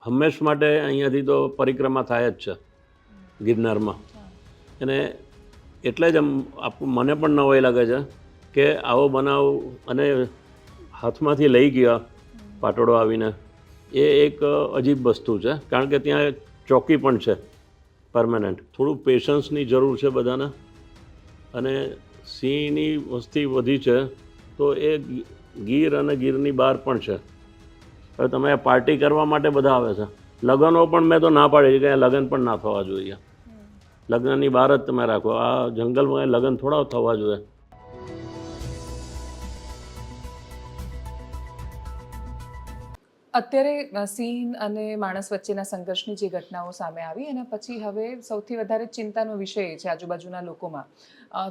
હંમેશ માટે અહીંયાથી તો પરિક્રમા થાય જ છે ગિરનારમાં. અને એટલે જ મને પણ નવાઈ લાગે છે કે આવો બનાવ અને હાથમાંથી લઈ ગયા પાટોળો આવીને એ એક અજીબ વસ્તુ છે, કારણ કે ત્યાં ચોકી પણ છે પરમેનન્ટ. થોડું પેશન્સની જરૂર છે બધાને. અને સિંહની વસ્તી વધી છે તો એ ગીર અને ગીરની બહાર પણ છે. હવે તમે પાર્ટી કરવા માટે બધા આવે છે. લગ્નો પણ મેં તો ના પાડી છે કે લગ્ન પણ ના થવા જોઈએ. લગ્નની બહાર જ તમે રાખો. આ જંગલમાં લગ્ન થોડા થવા જોઈએ. અત્યારે સિંહ અને માણસ વચ્ચેના સંઘર્ષની જે ઘટનાઓ સામે આવી એના પછી હવે સૌથી વધારે ચિંતાનો વિષય છે આજુબાજુના લોકોમાં.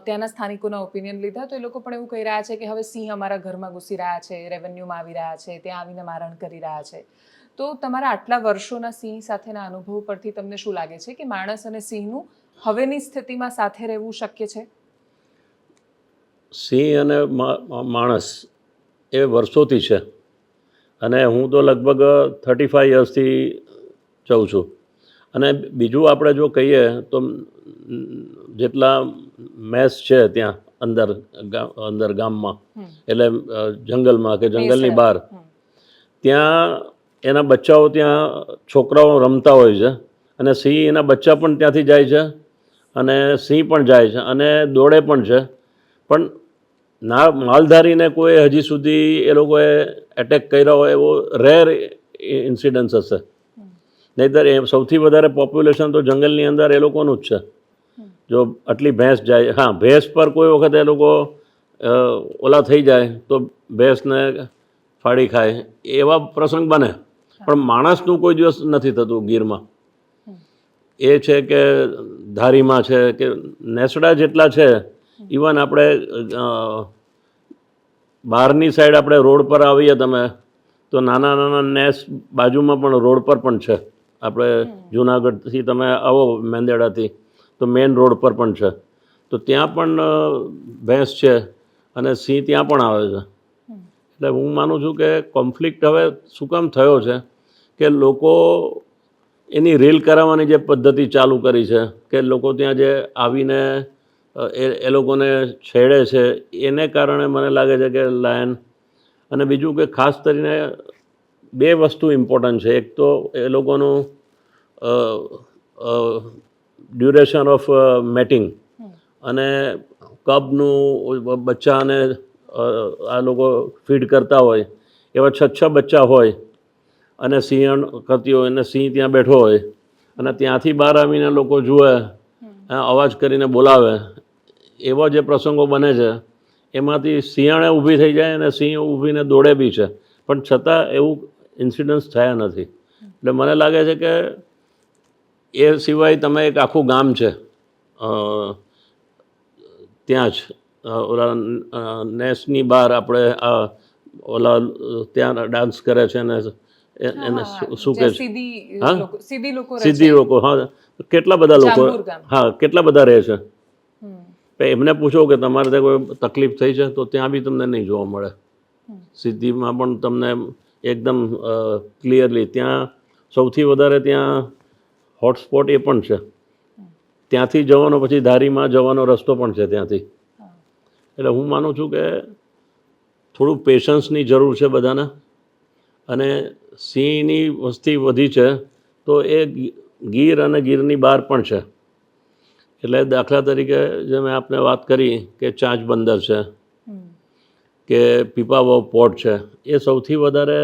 ત્યાંના સ્થાનિકોના ઓપિનિયન લીધા તો એ લોકો પણ એવું કહી રહ્યા છે કે હવે સિંહ અમારા ઘરમાં ઘૂસી રહ્યા છે, રેવન્યુમાં આવી રહ્યા છે, ત્યાં આવીને મારણ કરી રહ્યા છે. તો તમારા આટલા વર્ષોના સિંહ સાથેના અનુભવ પરથી તમને શું લાગે છે કે માણસ અને સિંહનું હવેની સ્થિતિમાં સાથે રહેવું શક્ય છે? સિંહ અને માણસ એ વર્ષોથી છે. અને હું તો લગભગ 35 યર્સથી જાઉં છું. અને બીજું આપણે જો કહીએ તો જેટલા મેસ છે ત્યાં અંદર ગામમાં, એટલે જંગલમાં કે જંગલની બહાર, ત્યાં એના બચ્ચાઓ, ત્યાં છોકરાઓ રમતા હોય છે. અને સિંહ એના બચ્ચા પણ ત્યાંથી જાય છે, અને સિંહ પણ જાય છે અને દોડે પણ છે. પણ માલધારીને કોઈ હજી સુધી એ લોકોએ એટેક કર્યા હોય એવો રેર ઇન્સિડન્સ હશે. નહીંતર એ સૌથી વધારે પોપ્યુલેશન તો જંગલની અંદર એ લોકોનું જ છે. જો આટલી ભેંસ જાય, હા, ભેંસ પર કોઈ વખત એ લોકો ઓલા થઈ જાય તો ભેંસને ફાડી ખાય, એવા પ્રસંગ બને. પણ માણસનું કોઈ દિવસ નથી થતું ગીરમાં. એ છે કે ધારીમાં છે કે નેસડા જેટલા છે. ઇવન આપણે બહારની સાઈડ આપણે રોડ પર આવીએ તમે તો નાના નાના નેસ બાજુમાં પણ રોડ પર પણ છે. આપણે જુનાગઢથી તમે આવો મેંદેડાથી તો મેઇન રોડ પર પણ છે. તો ત્યાં પણ ભેંસ છે અને સિંહ ત્યાં પણ આવે છે. એટલે હું માનું છું કે કોન્ફ્લિક્ટ હવે શું કામ થયો છે કે લોકો એની રીલ કરાવવાની જે પદ્ધતિ ચાલુ કરી છે કે લોકો ત્યાં જે આવીને એ લોકોને છેડે છે, એને કારણે મને લાગે છે કે લાયન. અને બીજું કે ખાસ કરીને બે વસ્તુ ઇમ્પોર્ટન્ટ છે. એક તો એ લોકોનું ડ્યુરેશન ઓફ મેટિંગ, અને કબનું બચ્ચાને આ લોકો ફીડ કરતા હોય એવા 6 બચ્ચા હોય અને સિંહણ કરતી હોય અને સિંહ ત્યાં બેઠો હોય અને ત્યાંથી બહાર આવીને લોકો જુએ, અવાજ કરીને બોલાવે, એવા જે પ્રસંગો બને છે એમાંથી સિંહણે ઊભી થઈ જાય અને સિંહ ઊભીને દોડે બી છે. પણ છતાં એવું ઇન્સિડન્સ થયા નથી. એટલે મને લાગે છે કે એ સિવાય તમે એક આખું ગામ છે ત્યાં જ ઓલા નેસની બહાર આપણે ઓલા ત્યાં ડાન્સ કરે છે ને એને શું કહે છે, હા, સીધી લોકો, હા, કેટલા બધા લોકો, હા, કેટલા બધા રહે છે. એમને પૂછો કે તમારે ત્યાં કોઈ તકલીફ થઈ છે તો ત્યાં બી તમને નહીં જોવા મળે. સિદ્ધિમાં પણ તમને એકદમ ક્લિયરલી ત્યાં સૌથી વધારે ત્યાં હોટસ્પોટ એ પણ છે. ત્યાંથી જવાનો પછી ધારીમાં જવાનો રસ્તો પણ છે ત્યાંથી. એટલે હું માનું છું કે થોડું પેશન્સની જરૂર છે બધાને. અને સિંહની વસ્તી વધી છે તો એ ગીર અને ગીરની બહાર પણ છે. એટલે દાખલા તરીકે જે મેં આપને વાત કરી કે ચાંચ બંદર છે કે પીપાવાવ પોર્ટ છે, એ સૌથી વધારે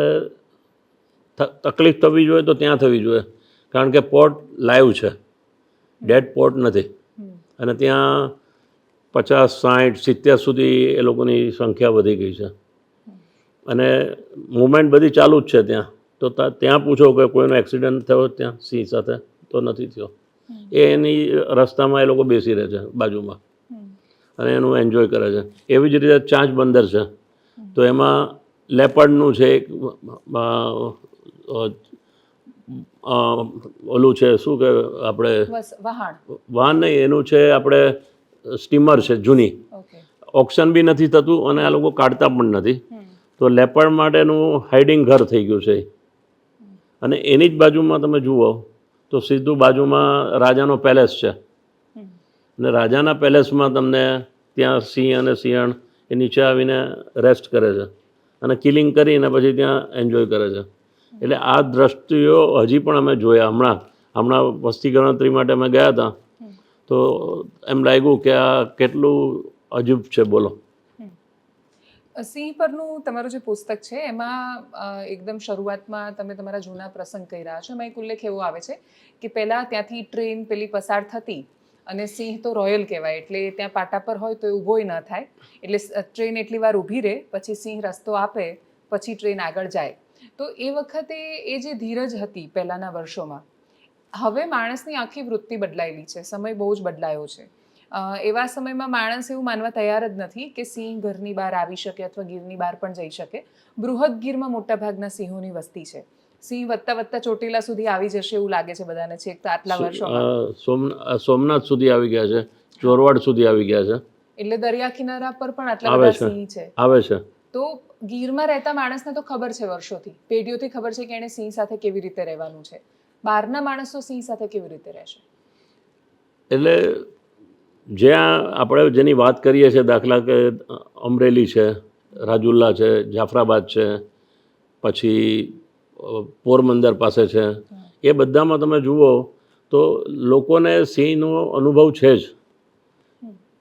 તકલીફ થવી જોઈએ તો ત્યાં થવી જોઈએ, કારણ કે પોર્ટ લાઈવ છે, ડેડ પોર્ટ નથી. અને ત્યાં 50, 60, 70 સુધી એ લોકોની સંખ્યા વધી ગઈ છે. અને મુવમેન્ટ બધી ચાલુ જ છે ત્યાં. તો ત્યાં પૂછો કે કોઈનો એક્સિડન્ટ થયો ત્યાં સિંહ સાથે, તો નથી થયો. એની રસ્તામાં એ લોકો બેસી રહે છે બાજુમાં અને એનું એન્જોય કરે છે. એવી જ રીતે ચાંચ બંદર છે તો એમાં લેપર્ડનું છે એક ઓલું છે, શું કે આપણે વાહન નહીં, એનું છે આપણે સ્ટીમર છે જૂની. ઓક્શન બી નથી થતું અને આ લોકો કાઢતા પણ નથી. તો લેપર્ડ માટેનું હાઇડિંગ ઘર થઈ ગયું છે. અને એની જ બાજુમાં તમે જુઓ તો સીધું બાજુમાં રાજાનો પેલેસ છે, અને રાજાના પેલેસમાં તમને ત્યાં સિંહ અને સિંહણ એ નીચે આવીને રેસ્ટ કરે છે અને કિલિંગ કરીને પછી ત્યાં એન્જોય કરે છે. એટલે આ દ્રષ્ટિઓ હજી પણ અમે જોયા. હમણાં વસ્તી ગણતરી માટે અમે ગયા હતા તો એમ લાગ્યું કે આ કેટલું અજુબ છે. બોલો. સિંહ પરનું તમારું જે પુસ્તક છે એમાં એકદમ શરૂઆતમાં તમે તમારા જૂના પ્રસંગ કહી રહ્યા છો. એમાં એક ઉલ્લેખ એવો આવે છે કે પહેલાં ત્યાંથી ટ્રેન પેલી પસાર થતી અને સિંહ તો રોયલ કહેવાય, એટલે ત્યાં પાટા પર હોય તો એ ઊભોય ન થાય, એટલે ટ્રેન એટલી વાર ઊભી રહે, પછી સિંહ રસ્તો આપે, પછી ટ્રેન આગળ જાય. તો એ વખતે એ જે ધીરજ હતી પહેલાંના વર્ષોમાં, હવે માણસની આખી વૃત્તિ બદલાયેલી છે, સમય બહુ જ બદલાયો છે. એવા સમયમાં માણસ એવું માનવા તૈયાર જ નથી કે સિંહ ઘરની બહાર આવી શકે અથવા ગીરની બહાર પણ જઈ શકે. બૃહદ ગીરમાં મોટાભાગના સિંહોની વસ્તી છે. સિંહ વધતા વધતા ચોટીલા સુધી આવી જશે એવું લાગે છે બધાને, છેક તો આટલા વર્ષોમાં સોમનાથ સુધી આવી ગયા છે, ચોરવાડ સુધી આવી ગયા છે. એટલે દરિયા કિનારા પર પણ આટલા બધા સિંહ છે. આવે છે. તો ગીરમાં રહેતા માણસને તો ખબર છે, વર્ષોથી પેઢીઓથી ખબર છે કે એને સિંહ સાથે કેવી રીતે રહેવાનું છે. બહારના માણસો સિંહ સાથે કેવી રીતે રહેશે? એટલે જ્યાં આપણે જેની વાત કરીએ છીએ, દાખલા કે અમરેલી છે, રાજુલા છે, જાફરાબાદ છે, પછી પોરબંદર પાસે છે, એ બધામાં તમે જુઓ તો લોકોને સિંહનો અનુભવ છે જ.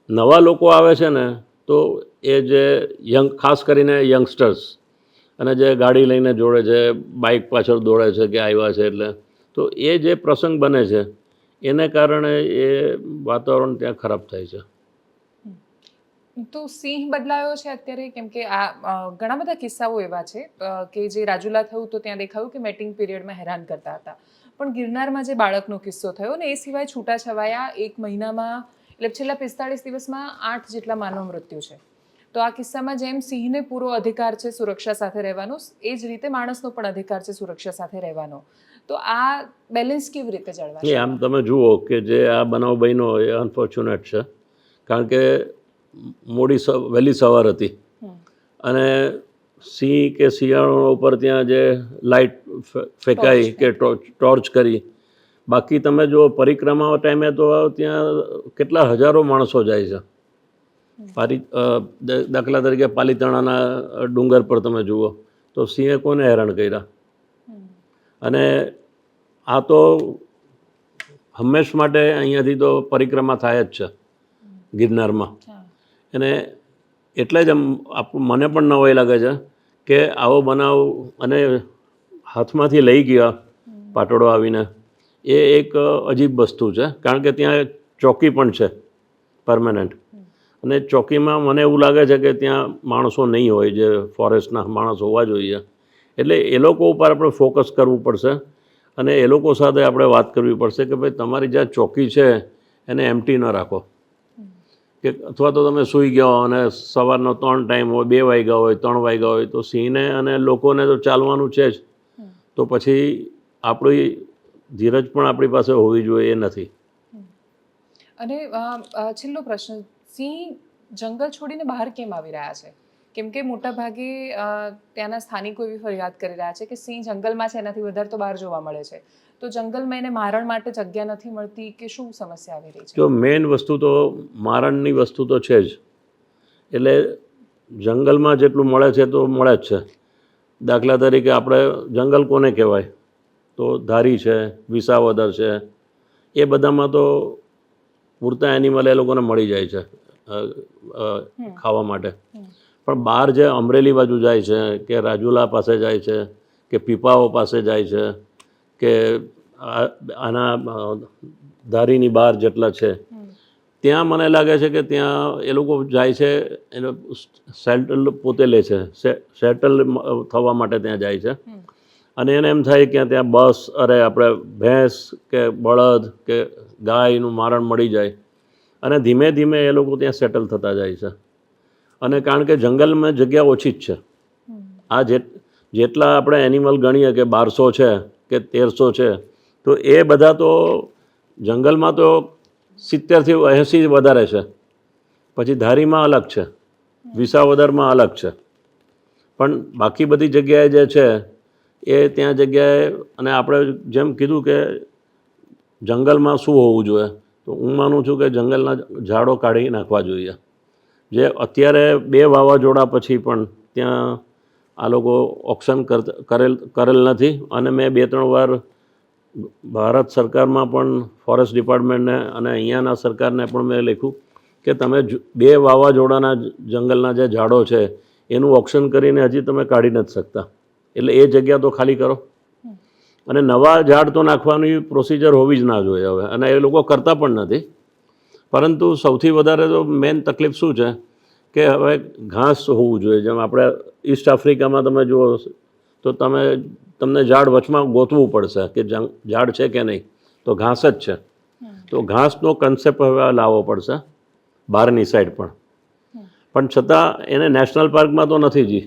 નવા લોકો આવે છે ને તો એ જે ખાસ કરીને યંગસ્ટર્સ અને જે ગાડી લઈને જોડે છે, બાઇક પાછળ દોડે છે કે આવ્યા છે, એટલે તો એ જે પ્રસંગ બને છે એને કારણે એ વાતાવરણ ત્યાં ખરાબ થાય છે. તો સિંહ બદલાયો છે અત્યારે, કેમ કે આ ઘણા બધા કિસ્સાઓ એવા છે કે જે રાજુલા થયું તો ત્યાં દેખાયું કે મેટિંગ પીરિયડમાં હેરાન કરતા હતા, પણ ગિરનારમાં જે બાળકનો કિસ્સો થયો ને એ સિવાય છૂટાછવાયા એક મહિનામાં, એટલે છેલ્લા 45 દિવસમાં 8 જેટલા માનવ મૃત્યુ છે. તો આ કિસ્સામાં જેમ સિંહને પૂરો અધિકાર છે સુરક્ષા સાથે રહેવાનો, એ જ રીતે માણસનો પણ અધિકાર છે સુરક્ષા સાથે રહેવાનો. તો આ બેલેન્સ કેવી રીતે જળવાશે? આમ તમે જુઓ કે જે આ બનાવ બન્યો એ અનફોર્ચ્યુનેટ છે, કારણ કે વહેલી સવાર હતી અને સિંહ કે શિયાળો ઉપર ત્યાં જે લાઇટ ફેંકાઈ કે ટોર્ચ કરી, બાકી તમે જો પરિક્રમા ટાઈમે તો ત્યાં કેટલા હજારો માણસો જાય છે. દાખલા તરીકે પાલીતાણાના ડુંગર પર તમે જુઓ તો સિંહે કોને હેરાન કર્યા. અને આ તો હંમેશ માટે અહીંયાથી તો પરિક્રમા થાય જ છે ગિરનારમાં. અને એટલે જ મને પણ નવાઈ લાગે છે કે આવો બનાવ અને હાથમાંથી લઈ ગયા પાટોળો આવીને, એ એક અજીબ વસ્તુ છે. કારણ કે ત્યાં ચોકી પણ છે પરમાનન્ટ, અને ચોકીમાં મને એવું લાગે છે કે ત્યાં માણસો નહીં હોય જે ફોરેસ્ટના માણસ હોવા જોઈએ. એટલે એ લોકો ઉપર આપણે ફોકસ કરવું પડશે અને એ લોકો સાથે આપણે વાત કરવી પડશે કે ભાઈ તમારી જ્યાં ચોકી છે એને એમ્પ્ટી ન રાખો, કે અથવા તો તમે સૂઈ ગયા અને સવારનો 3 ટાઈમ હોય, 2 વાગ્યા હોય, 3 વાગ્યા હોય, તો સિંહને અને લોકોને તો ચાલવાનું છે જ. તો પછી આપણી ધીરજ પણ આપણી પાસે હોવી જોઈએ, એ નથી. અને છેલ્લો પ્રશ્ન, સિંહ જંગલ છોડીને બહાર કેમ આવી રહ્યા છે? કેમ કે મોટા ભાગે ત્યાંના સ્થાનિકો એવી ફરિયાદ કરી રહ્યા છે કે સિંહ જંગલમાં છે, એનાથી વધારે તો બહાર જોવા મળે છે. તો જંગલમાં એને મારણ માટે જગ્યા નથી મળતી કે શું સમસ્યા આવી રહી છે? જો મેઇન વસ્તુ તો મારણની વસ્તુ તો છે જ. એટલે જંગલમાં જેટલું મળે છે તો મળે જ છે. દાખલા તરીકે આપણે જંગલ કોને કહેવાય? તો ધારી છે, વિસાવદર છે, એ બધામાં તો પૂરતા એનિમલ એ લોકોને મળી જાય છે ખાવા માટે. પણ બહાર જે અમરેલી બાજુ જાય છે કે રાજુલા પાસે જાય છે કે પીપાઓ પાસે જાય છે કે આના ધારીની બહાર જેટલા છે, ત્યાં મને લાગે છે કે ત્યાં એ લોકો જાય છે, એનો સેટલ પોતે લે છે, સેટલ થવા માટે ત્યાં જાય છે. અને એને એમ થાય કે ત્યાં આપણે ભેંસ કે બળદ કે ગાયનું મારણ મળી જાય, અને ધીમે ધીમે એ લોકો ત્યાં સેટલ થતા જાય છે. અને કારણ કે જંગલમાં જગ્યા ઓછી જ છે. આ જેટલા આપણે એનિમલ ગણીએ કે 1200 છે કે 1300 છે, તો એ બધા તો જંગલમાં તો 70થી 80 વધારે છે. પછી ધારીમાં અલગ છે, વિસાવદરમાં અલગ છે, પણ બાકી બધી જગ્યાએ જે છે એ ત્યાં જગ્યાએ, અને આપણે જેમ કીધું કે જંગલમાં શું હોવું જોઈએ, તો હું માનું છું કે જંગલના ઝાડો કાઢી નાખવા જોઈએ. જે અત્યારે 2 વાવાઝોડા પછી પણ ત્યાં આ લોકો ઓપ્શન કરેલ નથી. અને મેં 2-3 વાર ભારત સરકારમાં પણ ફોરેસ્ટ ડિપાર્ટમેન્ટને અને અહીંયાના સરકારને પણ મેં લખ્યું કે તમે 2 વાવાઝોડાના જંગલના જે ઝાડો છે એનું ઓપ્શન કરીને હજી તમે કાઢી નથી શકતા, એટલે એ જગ્યા તો ખાલી કરો. અને નવા ઝાડ તો નાખવાની પ્રોસિજર હોવી જ ના જોઈએ હવે, અને એ લોકો કરતા પણ નથી. પરંતુ સૌથી વધારે તો મેઇન તકલીફ શું છે કે હવે ઘાસ હોવું જોઈએ. જેમ આપણે ઈસ્ટ આફ્રિકામાં તમે જુઓ તો તમને ઝાડ વચમાં ગોતવું પડશે કે ઝાડ છે કે નહીં, તો ઘાસ જ છે. તો ઘાસનો કન્સેપ્ટ હવે લાવવો પડશે બહારની સાઈડ પણ છતાં એને નેશનલ પાર્કમાં તો નથી જી.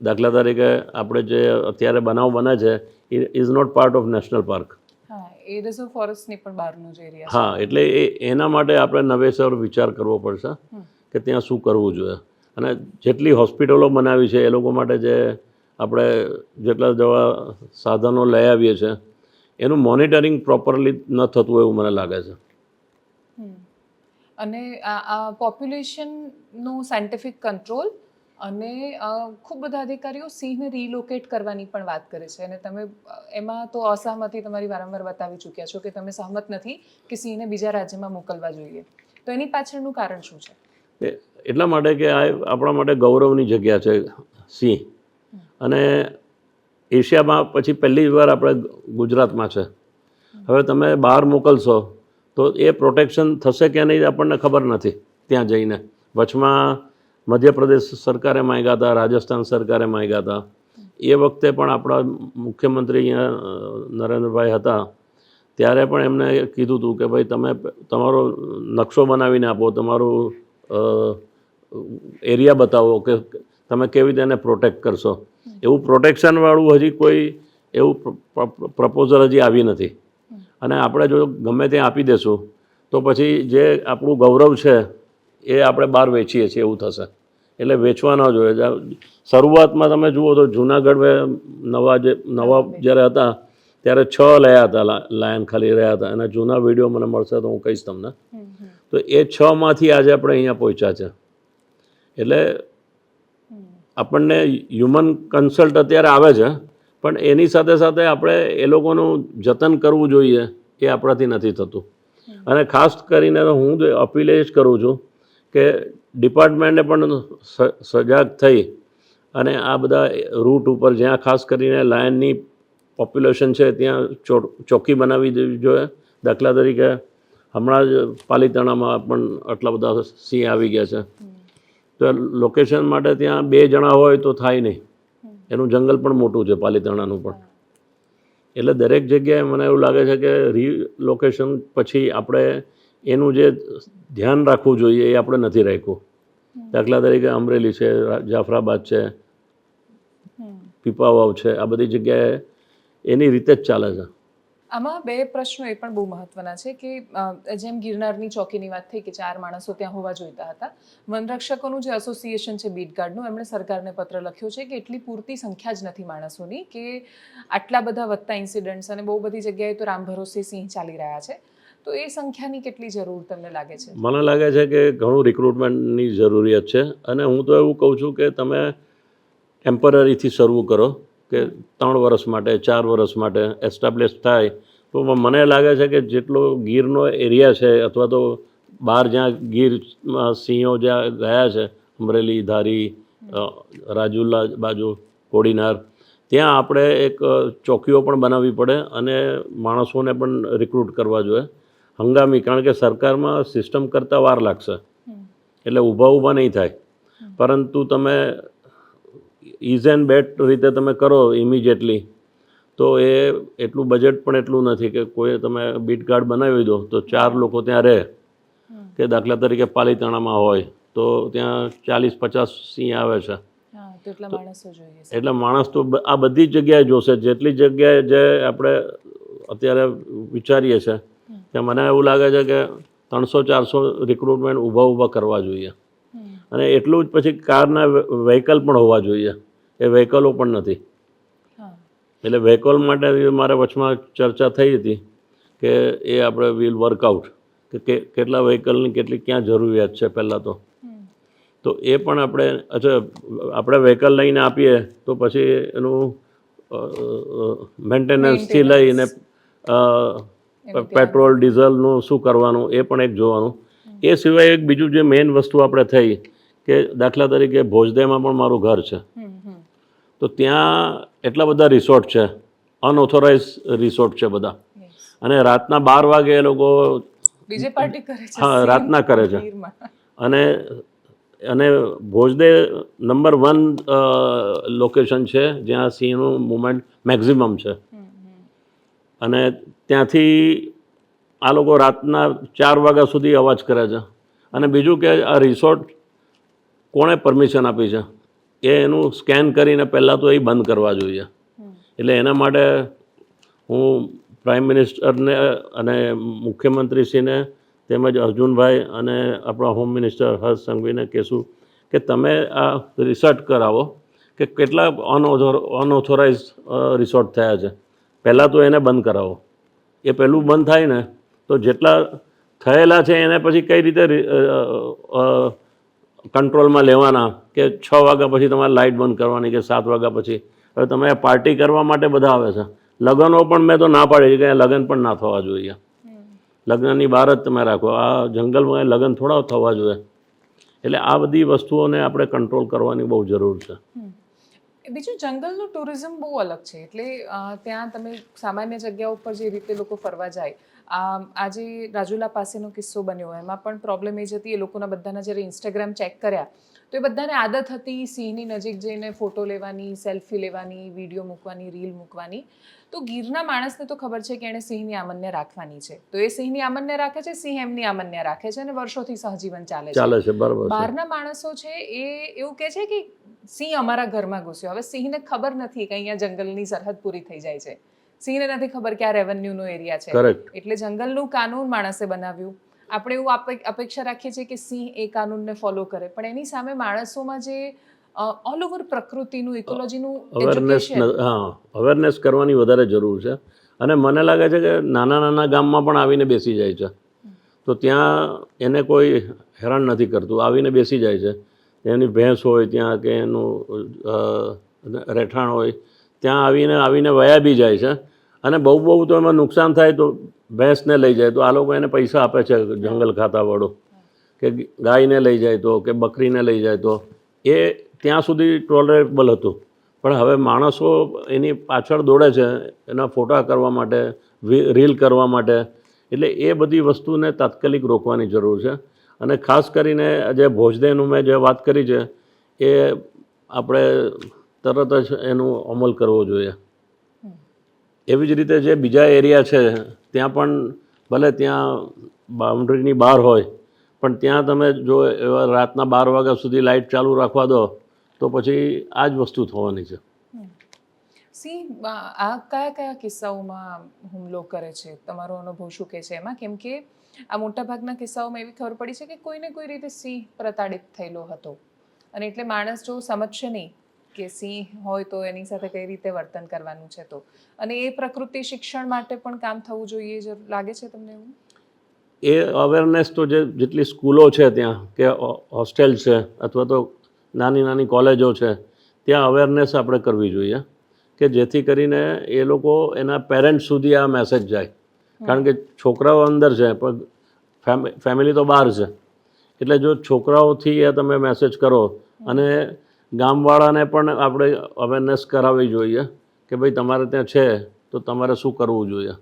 દાખલા તરીકે આપણે જે અત્યારે બનાવ બને છે is not part of national park. એ રિઝર્વ ફોરેસ્ટની પણ બહારનું જ એરિયા છે. હા, એટલે એના માટે આપણે નવેસર વિચાર કરવો પડશે કે ત્યાં શું કરવું જોઈએ. અને જેટલી હોસ્પિટલો બનાવી છે એ લોકો માટે જે આપણે જેટલા દવા સાધનો લઈ આવીએ છીએ એનું મોનિટરિંગ પ્રોપરલી ન થતું એવું મને લાગે છે. અને આ પોપ્યુલેશનનું સાયન્ટિફિક કંટ્રોલ અને ખૂબ બધા અધિકારીઓ સિંહને રિલોકેટ કરવાની પણ વાત કરે છે, અને તમે એમાં તો અસહમતિ તમારી વારંવાર બતાવી ચૂક્યા છો કે તમે સહમત નથી કે સિંહને બીજા રાજ્યમાં મોકલવા જોઈએ. તો એની પાછળનું કારણ શું છે? એટલા માટે કે આ આપણા માટે ગૌરવની જગ્યા છે સિંહ, અને એશિયામાં પછી પહેલી વાર આપણે ગુજરાતમાં છે. હવે તમે બહાર મોકલશો તો એ પ્રોટેક્શન થશે કે નહીં આપણને ખબર નથી. ત્યાં જઈને વચમાં મધ્યપ્રદેશ સરકારે માંગ્યા હતા, રાજસ્થાન સરકારે માંગ્યા હતા. એ વખતે પણ આપણા મુખ્યમંત્રી અહીંયા નરેન્દ્રભાઈ હતા ત્યારે પણ એમને કીધું હતું કે ભાઈ તમે તમારો નકશો બનાવીને આપો, તમારું એરિયા બતાવો કે તમે કેવી રીતે એને પ્રોટેક્ટ કરશો. એવું પ્રોટેક્શનવાળું હજી કોઈ એવું પ્રપોઝલ હજી આવી નથી. અને આપણે જો ગમે ત્યાં આપી દેશું તો પછી જે આપણું ગૌરવ છે એ આપણે બહાર વેચીએ છીએ એવું થશે. એટલે વેચવા ન જોઈએ. શરૂઆતમાં તમે જુઓ તો જૂનાગઢ નવાબ જ્યારે હતા ત્યારે 6 લયા હતા લાયન ખાલી રહ્યા હતા, અને જૂના વિડીયો મને મળશે તો હું કહીશ તમને. તો એ 6માંથી આજે આપણે અહીંયા પહોંચ્યા છે. એટલે આપણને હ્યુમન કન્સલ્ટ અત્યારે આવે છે, પણ એની સાથે સાથે આપણે એ લોકોનું જતન કરવું જોઈએ એ આપણાથી નથી થતું. અને ખાસ કરીને હું અપીલ એ જ કરું છું કે ડિપાર્ટમેન્ટને પણ સજાગ થઈ અને આ બધા રૂટ ઉપર જ્યાં ખાસ કરીને લાયનની પોપ્યુલેશન છે ત્યાં ચોકી બનાવી દેવી જોઈએ. દાખલા તરીકે હમણાં જ પાલીતાણામાં પણ આટલા બધા સિંહ આવી ગયા છે. તો લોકેશન માટે ત્યાં 2 જણા હોય તો થાય નહીં. એનું જંગલ પણ મોટું છે પાલીતાણાનું પણ. એટલે દરેક જગ્યાએ મને એવું લાગે છે કે રીલોકેશન પછી આપણે એનું જે ધ્યાન રાખવું જોઈએ એ આપણે નથી રાખ્યું. દાખલા તરીકે અમરેલી છે, જાફરાબાદ છે, પીપાવાવ છે, આ બધી જગ્યાએ એની રીતે જ ચાલે છે. આમાં 2 પ્રશ્નો એ પણ બહુ મહત્વના છે કે જેમ ગિરનારની ચોકીની વાત થઈ કે 4 માણસો ત્યાં હોવા જોઈતા હતા. વનરક્ષકોનું જે એસોસિએશન છે બીટગાર્ડનું, એમણે સરકારને પત્ર લખ્યો છે કે એટલી પૂરતી સંખ્યા જ નથી માણસોની કે આટલા બધા વધતા ઇન્સિડન્ટ્સ, અને બહુ બધી જગ્યાએ તો રામ ભરોસે સિંહ ચાલી રહ્યા છે. તો એ સંખ્યાની કેટલી જરૂર તમને લાગે છે? મને લાગે છે કે ઘણું રિક્રુટમેન્ટની જરૂરિયાત છે. અને હું તો એવું કહું છું કે તમે ટેમ્પરરીથી શરૂ કરો કે 3 વર્ષ માટે 4 વર્ષ માટે એસ્ટાબ્લિશ થાય. તો મને લાગે છે કે જેટલો ગીરનો એરિયા છે અથવા તો બહાર જ્યાં ગીરમાં સિંહો જ્યાં ગયા છે, અમરેલી, ધારી, રાજુલા બાજુ, કોડીનાર, ત્યાં આપણે એક ચોકીઓ પણ બનાવવી પડે અને માણસોને પણ રિક્રુટ કરવા જોઈએ હંગામી. કારણ કે સરકારમાં સિસ્ટમ કરતાં વાર લાગશે, એટલે ઊભા નહીં થાય. પરંતુ તમે ઇઝ એન્ડ બેટ રીતે તમે કરો ઇમિડિયેટલી તો એ એટલું બજેટ પણ એટલું નથી કે કોઈ તમે બીટ ગાર્ડ બનાવી દો તો 4 લોકો ત્યાં રહે. કે દાખલા તરીકે પાલીતાણામાં હોય તો ત્યાં 40-50 સિંહ આવે છે. એટલે માણસ તો આ બધી જ જગ્યાએ જોશે. જેટલી જગ્યાએ જે આપણે અત્યારે વિચારીએ છીએ ત્યાં મને એવું લાગે છે કે 300-400 રિક્રુટમેન્ટ ઊભા કરવા જોઈએ. અને એટલું જ પછી કારના વ્હીકલ પણ હોવા જોઈએ. એ વ્હીકલો પણ નથી. એટલે વ્હીકલ માટે મારે વચમાં ચર્ચા થઈ હતી કે એ આપણે વિલ વર્કઆઉટ કે કેટલા વ્હીકલની કેટલી ક્યાં જરૂરિયાત છે પહેલાં તો એ પણ આપણે વ્હીકલ લઈને આપીએ તો પછી એનું મેન્ટેનન્સથી લઈને પેટ્રોલ ડીઝલનું શું કરવાનું એ પણ એક જોવાનું. એ સિવાય એક બીજું જે મેઇન વસ્તુ આપણે થઈ કે દાખલા તરીકે ભોજદેમાં પણ મારું ઘર છે, તો ત્યાં એટલા બધા રિસોર્ટ છે, અનઓથોરાઇઝ રિસોર્ટ છે બધા, અને રાતના 12 વાગે એ લોકો હા રાતના કરે છે. અને ભોજદે નંબર 1 લોકેશન છે જ્યાં સિંહનું મુવમેન્ટ મેક્ઝિમમ છે. અને ત્યાંથી આ લોકો રાતના 4 વાગ્યા સુધી અવાજ કરે છે. અને બીજું કે આ રિસોર્ટ કોણે પરમિશન આપી છે એ એનું સ્કેન કરીને પહેલાં તો એ બંધ કરવા જોઈએ. એટલે એના માટે હું પ્રાઇમ મિનિસ્ટરને અને મુખ્યમંત્રીશ્રીને તેમજ અર્જુનભાઈ અને આપણા હોમ મિનિસ્ટર હર્ષ સંઘવીને કહેશું કે તમે આ રિસર્ચ કરાવો કે કેટલા અનઓથોરાઇઝ રિસોર્ટ થયા છે. પહેલાં તો એને બંધ કરાવો. એ પહેલું બંધ થાય ને તો જેટલા થયેલા છે એને પછી કઈ રીતે કંટ્રોલમાં લેવાના કે 6 વાગ્યા પછી તમારે લાઇટ બંધ કરવાની કે 7 વાગ્યા પછી. હવે તમે પાર્ટી કરવા માટે બધા આવે છે. લગ્નો પણ મેં તો ના પાડી કે લગ્ન પણ ના થવા જોઈએ. લગ્નની બહાર જ તમે રાખો. આ જંગલમાં લગ્ન થોડા થવા જોઈએ. એટલે આ બધી વસ્તુઓને આપણે કંટ્રોલ કરવાની બહુ જરૂર છે. બીજું જંગલનું ટુરિઝમ બહુ અલગ છે. એટલે ત્યાં તમે સામાન્ય જગ્યા ઉપર જે રીતે લોકો ફરવા જાય, આજે રાજુલા પાસેનો કિસ્સો બન્યો એમાં પણ પ્રોબ્લેમ એ જ હતી, એ લોકોના બધાના જ્યારે ઇન્સ્ટાગ્રામ ચેક કર્યા તો એ બધાને આદત હતી સિંહની નજીક જઈને ફોટો લેવાની, સેલ્ફી લેવાની, વિડીયો મૂકવાની, રીલ મૂકવાની. તો ગીરના માણસને તો ખબર છે કે એણે સિંહની આમન્ય રાખવાની છે, તો એ સિંહની આમન્ય રાખે છે, સિંહ એમની આમન્ય રાખે છે અને વર્ષોથી સહજીવન ચાલે છે. બરાબર. બહારના માણસો છે એ એવું કહે છે કે સિંહ અમારા ઘરમાં ઘૂસ્યો. હવે સિંહને ખબર નથી કે અહીંયા જંગલની સરહદ પૂરી થઈ જાય છે. સિંહને નથી ખબર કે આ રેવન્યુનો એરિયા છે. એટલે જંગલનું કાનૂન માણસે બનાવ્યું. આપણે એવું અપેક્ષા રાખીએ છીએ કે સિંહ એ કાનૂનને ફોલો કરે, પણ એની સામે માણસોમાં જે ઓલ ઓવર પ્રકૃતિનું ઇકોલોજીનું અવેરનેસ કરવાની વધારે જરૂર છે. અને મને લાગે છે કે નાના ગામમાં પણ આવીને બેસી જાય છે, તો ત્યાં એને કોઈ હેરાન નથી કરતું, આવીને બેસી જાય છે. એની ભેંસ હોય ત્યાં કે એનું રહેઠાણ હોય ત્યાં આવીને વયા બી જાય છે. અને બહુ તો એમાં નુકસાન થાય તો ભેંસને લઈ જાય તો આ લોકો એને પૈસા આપે છે જંગલ ખાતાવાળો, કે ગાયને લઈ જાય તો કે બકરીને લઈ જાય તો એ ત્યાં સુધી ટોલરેબલ હતું. પણ હવે માણસો એની પાછળ દોડે છે એના ફોટા કરવા માટે, રીલ કરવા માટે. એટલે એ બધી વસ્તુને તાત્કાલિક રોકવાની જરૂર છે. અને ખાસ કરીને જે ભોજદેનું મેં જે વાત કરી છે એ આપણે તરત જ એનું અમલ કરવો જોઈએ. એવી જ રીતે જે બીજા એરિયા છે ત્યાં પણ ભલે ત્યાં બાઉન્ડ્રીની બહાર હોય પણ ત્યાં તમે જો એવા રાતના 12 વાગ્યા સુધી લાઇટ ચાલુ રાખવા દો તો પછી આ જ વસ્તુ થવાની છે. સિંહ આ કયા કિસ્સાઓમાં હુમલો કરે છે? તમારો અનુભવ શું કહે છે એમાં? કેમ કે આ મોટાભાગના કિસ્સાઓમાં એવી ખબર પડી છે કે કોઈને કોઈ રીતે સિંહ પ્રતાડિત થયેલો હતો, અને એટલે માણસ જો સમજશે નહીં કે સિંહ હોય તો એની સાથે કઈ રીતે વર્તન કરવાનું છે. તો અને એ પ્રકૃતિ શિક્ષણ માટે પણ કામ થવું જોઈએ, લાગે છે તમને એવું? એ અવેરનેસ તો જેટલી સ્કૂલો છે ત્યાં કે હોસ્ટેલ છે અથવા તો નાની કોલેજો છે ત્યાં અવેરનેસ આપણે કરવી જોઈએ કે જેથી કરીને એ લોકો એના પેરેન્ટ્સ સુધી આ મેસેજ જાય. કારણ કે છોકરાઓ અંદર છે પણ ફેમિલી તો બહાર છે. એટલે જો છોકરાઓથી એ તમે મેસેજ કરો અને ગામવાળાને પણ આપણે અવેરનેસ કરાવવી જોઈએ કે ભાઈ તમારે ત્યાં છે તો તમારે શું કરવું જોઈએ.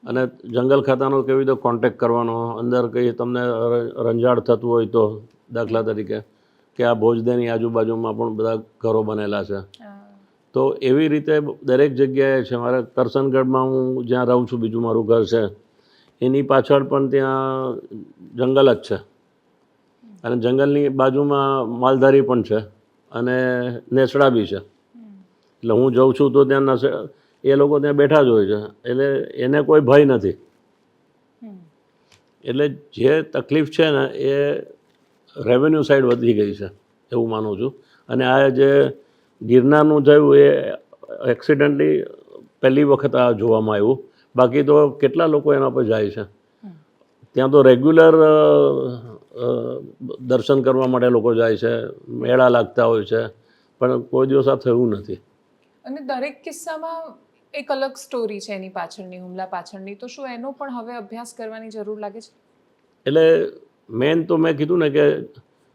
અને જંગલ ખાતાનો કેવી રીતે કોન્ટેક્ટ કરવાનો, અંદર કંઈ તમને રંજાડ થતું હોય તો દાખલા તરીકે કે આ ભોજદેની આજુબાજુમાં પણ બધા ઘરો બનેલા છે, તો એવી રીતે દરેક જગ્યાએ છે. મારે કરસનગઢમાં હું જ્યાં રહું છું, બીજું મારું ઘર છે, એની પાછળ પણ ત્યાં જંગલ જ છે. અને જંગલની બાજુમાં માલધારી પણ છે અને નેસડા બી છે. એટલે હું જઉં છું તો ત્યાં એ લોકો ત્યાં બેઠા જ હોય છે. એટલે એને કોઈ ભય નથી. એટલે જે તકલીફ છે ને એ રેવન્યુ સાઈડ વધી ગઈ છે એવું માનું છું. અને આ જે ગિરનારનું થયું એ એક્સિડન્ટલી પહેલી વખત આ જોવામાં આવ્યું. બાકી તો કેટલા લોકો એના પર જાય છે. ત્યાં તો રેગ્યુલર દર્શન કરવા માટે લોકો જાય છે, મેળા લાગતા હોય છે, પણ કોઈ દિવસ આ થયું નથી. અને દરેક કિસ્સામાં એક અલગ સ્ટોરી છે એની પાછળની, હુમલા પાછળની. તો શું એનો પણ હવે અભ્યાસ કરવાની જરૂર લાગે છે? એટલે મેન તો મેં કીધું ને કે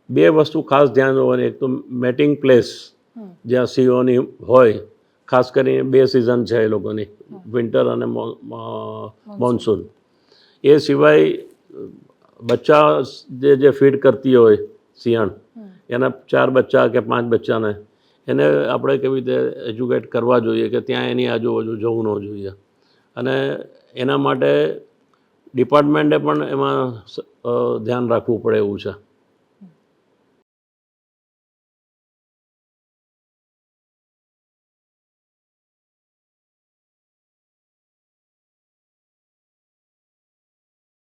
2 વસ્તુ ખાસ ધ્યાન હોવાની. એક તો મેટિંગ પ્લેસ જ્યાં સિંહોની હોય, ખાસ કરીને 2 સિઝન છે એ લોકોની, વિન્ટર અને મોન્સૂન. એ સિવાય બચ્ચા જે ફીડ કરતી હોય સિંહણ, એના 4 બચ્ચા કે 5 બચ્ચાને એને આપણે કેવી રીતે એજ્યુકેટ કરવા જોઈએ કે ત્યાં એની આજુબાજુ જવું ન જોઈએ. અને એના માટે ડિપાર્ટમેન્ટે પણ એમાં ધ્યાન રાખવું પડે એવું છે.